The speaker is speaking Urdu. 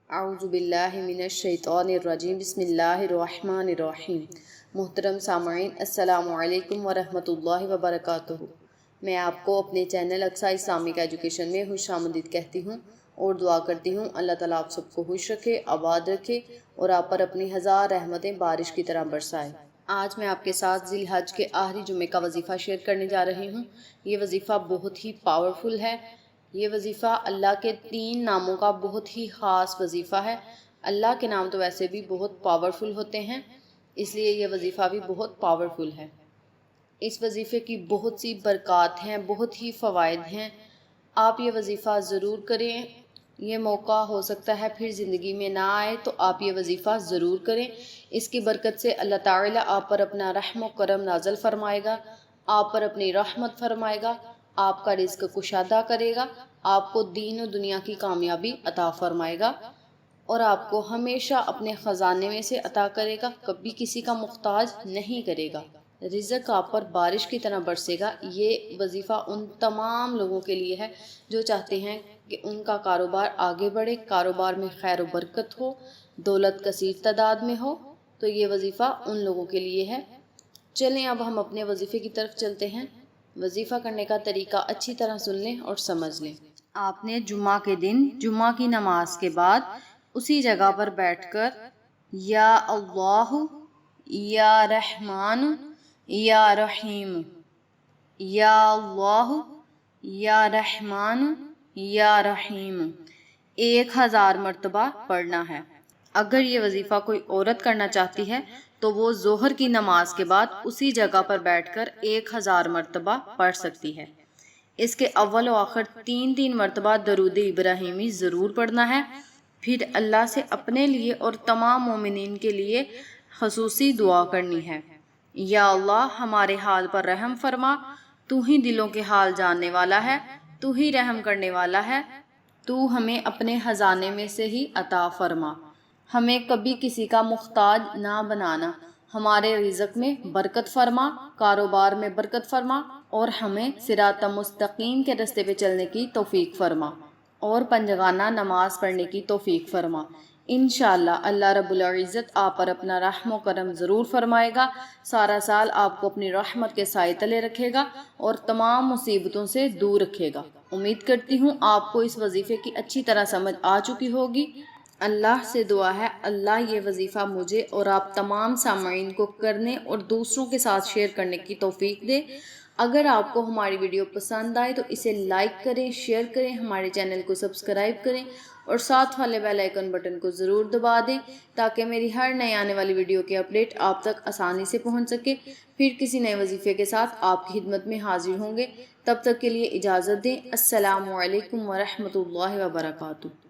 اعوذ باللہ من الشیطان الرجیم بسم اللہ الرحمن الرحیم۔ محترم سامعین، السلام علیکم ورحمۃ اللہ وبرکاتہ۔ میں آپ کو اپنے چینل اقصیٰ اسلامک ایجوکیشن میں خوش آمدید کہتی ہوں اور دعا کرتی ہوں اللہ تعالیٰ آپ سب کو خوش رکھے، آباد رکھے اور آپ پر اپنی ہزار رحمتیں بارش کی طرح برسائے۔ آج میں آپ کے ساتھ ذی الحج کے آخری جمعے کا وظیفہ شیئر کرنے جا رہی ہوں۔ یہ وظیفہ بہت ہی پاورفل ہے۔ یہ وظیفہ اللہ کے 3 ناموں کا بہت ہی خاص وظیفہ ہے۔ اللہ کے نام تو ویسے بھی بہت پاورفل ہوتے ہیں، اس لیے یہ وظیفہ بھی بہت پاورفل ہے۔ اس وظیفے کی بہت سی برکات ہیں، بہت ہی فوائد ہیں۔ آپ یہ وظیفہ ضرور کریں۔ یہ موقع ہو سکتا ہے پھر زندگی میں نہ آئے، تو آپ یہ وظیفہ ضرور کریں۔ اس کی برکت سے اللہ تعالیٰ آپ پر اپنا رحم و کرم نازل فرمائے گا، آپ پر اپنی رحمت فرمائے گا، آپ کا رزق کشادہ کرے گا، آپ کو دین و دنیا کی کامیابی عطا فرمائے گا اور آپ کو ہمیشہ اپنے خزانے میں سے عطا کرے گا، کبھی کسی کا محتاج نہیں کرے گا۔ رزق آپ پر بارش کی طرح برسے گا۔ یہ وظیفہ ان تمام لوگوں کے لیے ہے جو چاہتے ہیں کہ ان کا کاروبار آگے بڑھے، کاروبار میں خیر و برکت ہو، دولت کثیر تعداد میں ہو، تو یہ وظیفہ ان لوگوں کے لیے ہے۔ چلیں اب ہم اپنے وظیفے کی طرف چلتے ہیں۔ وظیفہ کرنے کا طریقہ اچھی طرح سن لیں اور سمجھ لیں۔ آپ نے جمعہ کے دن جمعہ کی نماز کے بعد اسی جگہ پر بیٹھ کر یا اللہ، یا رحمان، یا رحیم، یا اللہ، یا رحمان، یا رحیم 1000 مرتبہ پڑھنا ہے۔ اگر یہ وظیفہ کوئی عورت کرنا چاہتی ہے تو وہ ظہر کی نماز کے بعد اسی جگہ پر بیٹھ کر 1000 مرتبہ پڑھ سکتی ہے۔ اس کے اول و آخر 3 مرتبہ درود ابراہیمی ضرور پڑھنا ہے۔ پھر اللہ سے اپنے لیے اور تمام مومنین کے لیے خصوصی دعا کرنی ہے۔ یا اللہ، ہمارے حال پر رحم فرما، تو ہی دلوں کے حال جاننے والا ہے، تو ہی رحم کرنے والا ہے، تو ہمیں اپنے خزانے میں سے ہی عطا فرما، ہمیں کبھی کسی کا محتاج نہ بنانا، ہمارے رزق میں برکت فرما، کاروبار میں برکت فرما اور ہمیں صراط مستقیم کے راستے پہ چلنے کی توفیق فرما اور پنجگانہ نماز پڑھنے کی توفیق فرما۔ انشاءاللہ اللہ رب العزت آپ پر اپنا رحم و کرم ضرور فرمائے گا، سارا سال آپ کو اپنی رحمت کے سائے تلے رکھے گا اور تمام مصیبتوں سے دور رکھے گا۔ امید کرتی ہوں آپ کو اس وظیفے کی اچھی طرح سمجھ آ چکی ہوگی۔ اللہ سے دعا ہے اللہ یہ وظیفہ مجھے اور آپ تمام سامعین کو کرنے اور دوسروں کے ساتھ شیئر کرنے کی توفیق دے۔ اگر آپ کو ہماری ویڈیو پسند آئے تو اسے لائک کریں، شیئر کریں، ہمارے چینل کو سبسکرائب کریں اور ساتھ والے بیل آئیکن بٹن کو ضرور دبا دیں تاکہ میری ہر نئے آنے والی ویڈیو کی اپڈیٹ آپ تک آسانی سے پہنچ سکے۔ پھر کسی نئے وظیفے کے ساتھ آپ کی خدمت میں حاضر ہوں گے۔ تب تک کے لیے اجازت دیں۔ السلام علیکم ورحمۃ اللہ وبرکاتہ۔